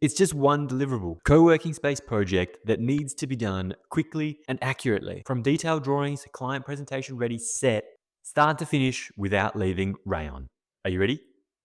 It's just one deliverable, co-working space project that needs to be done quickly and accurately. From detailed drawings to client presentation ready, set, start to finish without leaving Rayon. Are you ready?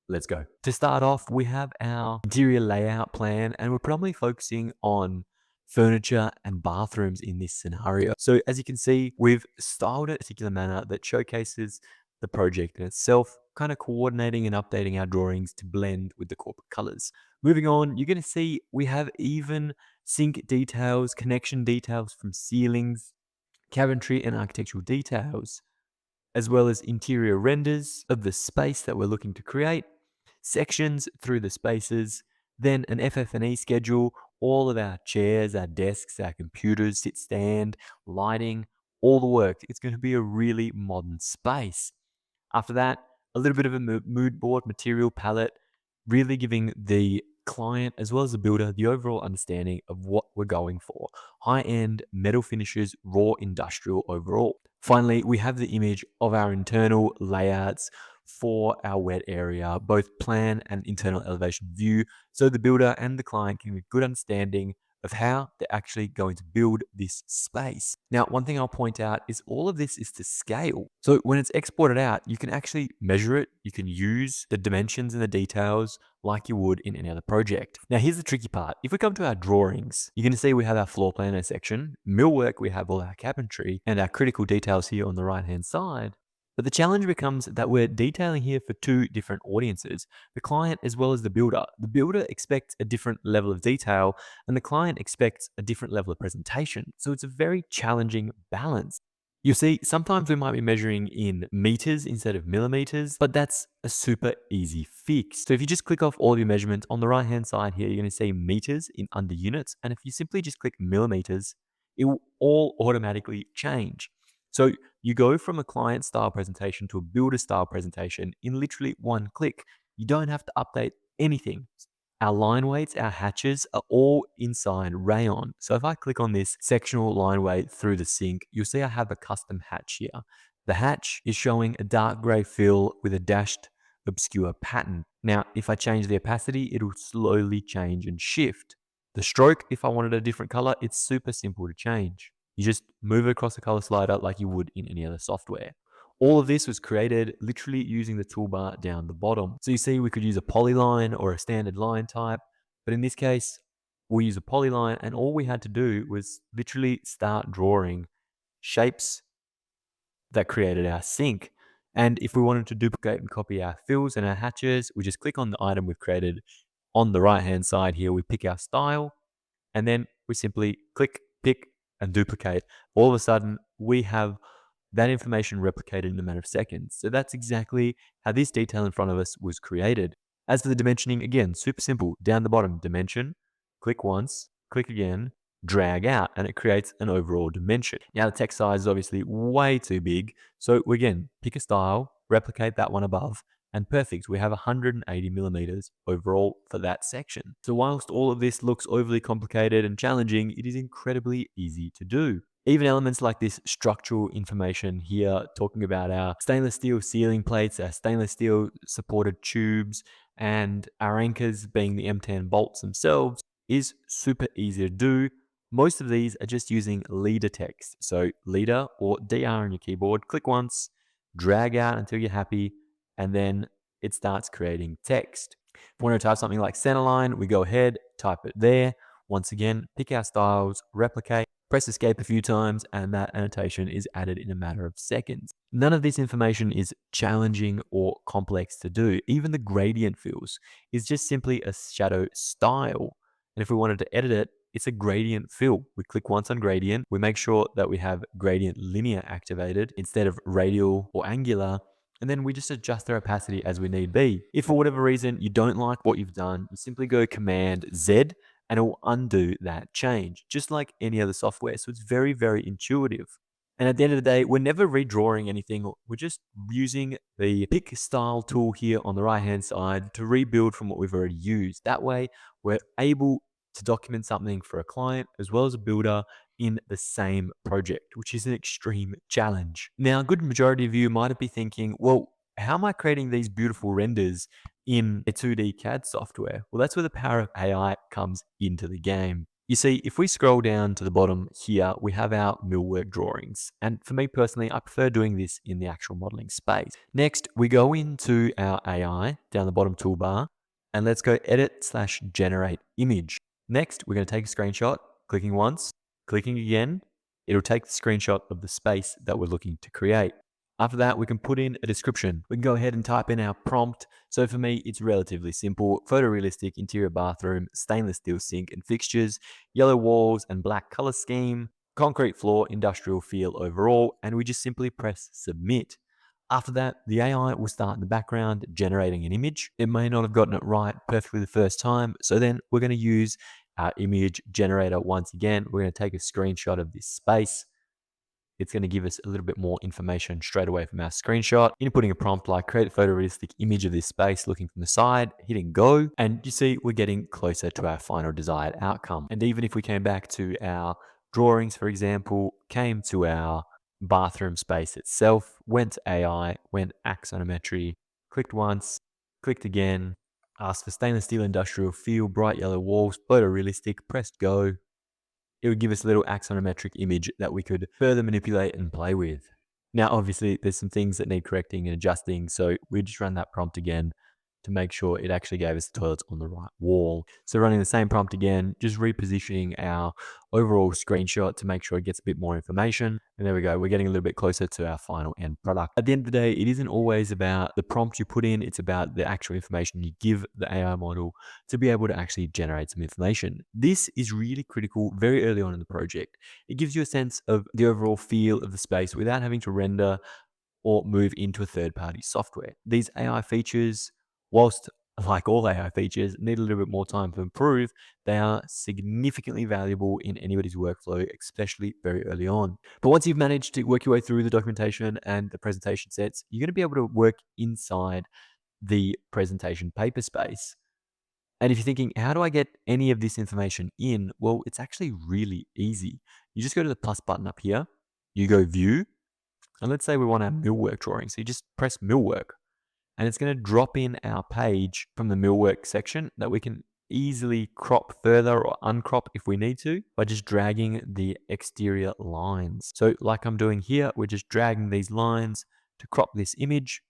Let's go. To start off, we have our interior layout plan, and we're predominantly focusing on furniture and bathrooms in this scenario. So as you can see, we've styled it in a particular manner that showcases the project in itself, kind of coordinating and updating our drawings to blend with the corporate colors. Moving on, you're going to see we have even sink details, connection details from ceilings, cabinetry and architectural details, as well as interior renders of the space that we're looking to create, sections through the spaces, then an FF&E schedule, all of our chairs, our desks, our computers, sit stand, lighting, all the work. It's going to be a really modern space. After that, a little bit of a mood board material palette, really giving the client as well as the builder the overall understanding of what we're going for. High-end metal finishes, raw industrial overall. Finally, we have the image of our internal layouts for our wet area, both plan and internal elevation view, so the builder and the client can get a good understanding of how they're actually going to build this space. Now, one thing I'll point out is all of this is to scale. So when it's exported out, you can actually measure it. You can use the dimensions and the details like you would in any other project. Now, here's the tricky part. If we come to our drawings, you're going to see we have our floor plan section. Millwork, we have all our cabinetry and our critical details here on the right-hand side. But the challenge becomes that we're detailing here for two different audiences, the client as well as the builder. The builder expects a different level of detail and the client expects a different level of presentation. So it's a very challenging balance. You see, sometimes we might be measuring in meters instead of millimeters, but that's a super easy fix. So if you just click off all of your measurements on the right hand side here, you're going to see meters in under units. And if you simply just click millimeters, it will all automatically change. So you go from a client style presentation to a builder style presentation in literally one click. You don't have to update anything. Our line weights, our hatches are all inside Rayon. So if I click on this sectional line weight through the sink, you'll see I have a custom hatch here. The hatch is showing a dark gray fill with a dashed obscure pattern. Now, if I change the opacity, it'll slowly change and shift. The stroke, if I wanted a different color, it's super simple to change. You just move it across the color slider like you would in any other software. All of this was created literally using the toolbar down the bottom. So you see we could use a polyline or a standard line type, but in this case, we'll use a polyline and all we had to do was literally start drawing shapes that created our sink. And if we wanted to duplicate and copy our fills and our hatches, we just click on the item we've created on the right hand side here. We pick our style and then we simply click, pick, and duplicate. All of a sudden, we have that information replicated in a matter of seconds. So that's exactly how this detail in front of us was created. As for the dimensioning, again, super simple. Down the bottom, dimension, click once, click again, drag out, and it creates an overall dimension. Now, the text size is obviously way too big. So again, pick a style, replicate that one above, and perfect. We have 180 millimeters overall for that section. So whilst all of this looks overly complicated and challenging, it is incredibly easy to do. Even elements like this structural information here, talking about our stainless steel ceiling plates, our stainless steel supported tubes, and our anchors being the M10 bolts themselves, is super easy to do. Most of these are just using leader text. So leader or DR on your keyboard, click once, drag out until you're happy, and then it starts creating text. If we want to type something like centerline, we go ahead, type it there. Once again, pick our styles, replicate, press escape a few times, and that annotation is added in a matter of seconds. None of this information is challenging or complex to do. Even the gradient fills is just simply a shadow style. And if we wanted to edit it, it's a gradient fill. We click once on gradient. We make sure that we have gradient linear activated instead of radial or angular. And then we just adjust their opacity as we need be. If for whatever reason you don't like what you've done, you simply go Command Z and it will undo that change, just like any other software. So it's very, very intuitive. And at the end of the day, we're never redrawing anything. We're just using the pick style tool here on the right-hand side to rebuild from what we've already used. That way, we're able to document something for a client as well as a builder in the same project, which is an extreme challenge. Now, a good majority of you might be thinking, well, how am I creating these beautiful renders in a 2D CAD software? Well, that's where the power of AI comes into the game. You see, if we scroll down to the bottom here, we have our millwork drawings. And for me personally, I prefer doing this in the actual modeling space. Next, we go into our AI down the bottom toolbar, and let's go edit/generate image. Next, we're going to take a screenshot, clicking once, clicking again. It'll take the screenshot of the space that we're looking to create. After that, we can put in a description. We can go ahead and type in our prompt. So for me, it's relatively simple. Photorealistic interior bathroom, stainless steel sink and fixtures, yellow walls and black color scheme, concrete floor, industrial feel overall, and we just simply press submit. After that, the AI will start in the background generating an image. It may not have gotten it right perfectly the first time, so then we're going to use our image generator once again. We're going to take a screenshot of this space. It's going to give us a little bit more information straight away from our screenshot. Inputting a prompt like create a photorealistic image of this space looking from the side, hitting go, and you see we're getting closer to our final desired outcome. And even if we came back to our drawings, for example, came to our bathroom space itself, went to AI, went axonometry, clicked once, clicked again, asked for stainless steel industrial feel, bright yellow walls, photorealistic, pressed go, it would give us a little axonometric image that we could further manipulate and play with. Now, obviously, there's some things that need correcting and adjusting, so we just run that prompt again to make sure it actually gave us the toilets on the right wall. So running the same prompt again, just repositioning our overall screenshot to make sure it gets a bit more information. And there we go. We're getting a little bit closer to our final end product. At the end of the day, it isn't always about the prompt you put in. It's about the actual information you give the AI model to be able to actually generate some information. This is really critical very early on in the project. It gives you a sense of the overall feel of the space without having to render or move into a third-party software. These AI features, whilst like all AI features, need a little bit more time to improve, they are significantly valuable in anybody's workflow, especially very early on. But once you've managed to work your way through the documentation and the presentation sets, you're going to be able to work inside the presentation paper space. And if you're thinking, how do I get any of this information in? Well, it's actually really easy. You just go to the plus button up here, you go view, and let's say we want our millwork drawing. So you just press millwork, and it's going to drop in our page from the millwork section that we can easily crop further or uncrop if we need to by just dragging the exterior lines. So like I'm doing here, we're just dragging these lines to crop this image,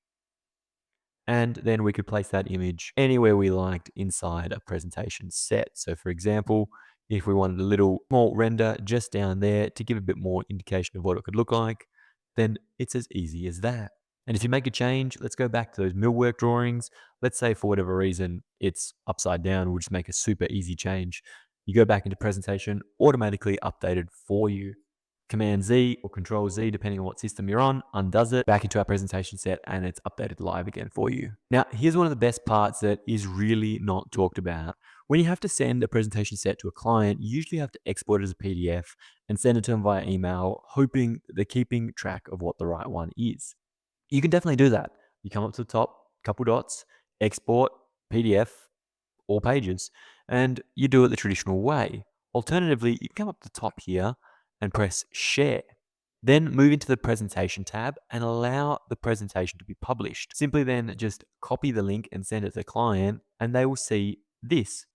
and then we could place that image anywhere we liked inside a presentation set. So for example, if we wanted a little small render just down there to give a bit more indication of what it could look like, then it's as easy as that. And if you make a change, let's go back to those millwork drawings. Let's say for whatever reason, it's upside down. We'll just make a super easy change. You go back into presentation, automatically updated for you. Command Z or Control Z, depending on what system you're on, undoes it, back into our presentation set, and it's updated live again for you. Now, here's one of the best parts that is really not talked about. When you have to send a presentation set to a client, you usually have to export it as a PDF and send it to them via email, hoping that they're keeping track of what the right one is. You can definitely do that. You come up to the top, couple dots, export, PDF, all pages, and you do it the traditional way. Alternatively, you can come up to the top here and press share. Then move into the presentation tab and allow the presentation to be published. Simply then just copy the link and send it to the client, and they will see this.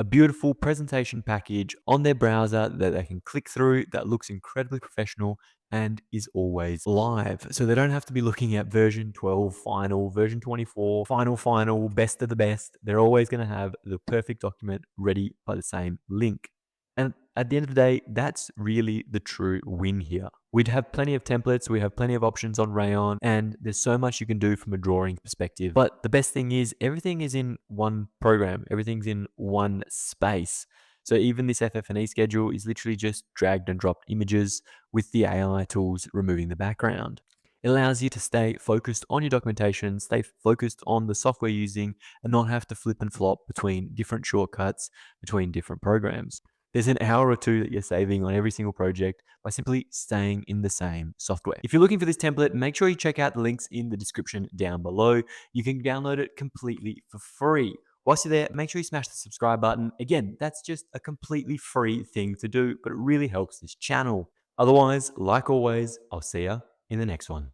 A beautiful presentation package on their browser that they can click through that looks incredibly professional and is always live. So they don't have to be looking at version 12 final, version 24, final, best of the best. They're always going to have the perfect document ready by the same link. And at the end of the day, that's really the true win here. We'd have plenty of templates, we have plenty of options on Rayon, and there's so much you can do from a drawing perspective. But the best thing is everything is in one program, everything's in one space. So even this FF&E schedule is literally just dragged and dropped images with the AI tools removing the background. It allows you to stay focused on your documentation, stay focused on the software you're using, and not have to flip and flop between different shortcuts, between different programs. There's an hour or two that you're saving on every single project by simply staying in the same software. If you're looking for this template, make sure you check out the links in the description down below. You can download it completely for free. Whilst you're there, make sure you smash the subscribe button. Again, that's just a completely free thing to do, but it really helps this channel. Otherwise, like always, I'll see ya in the next one.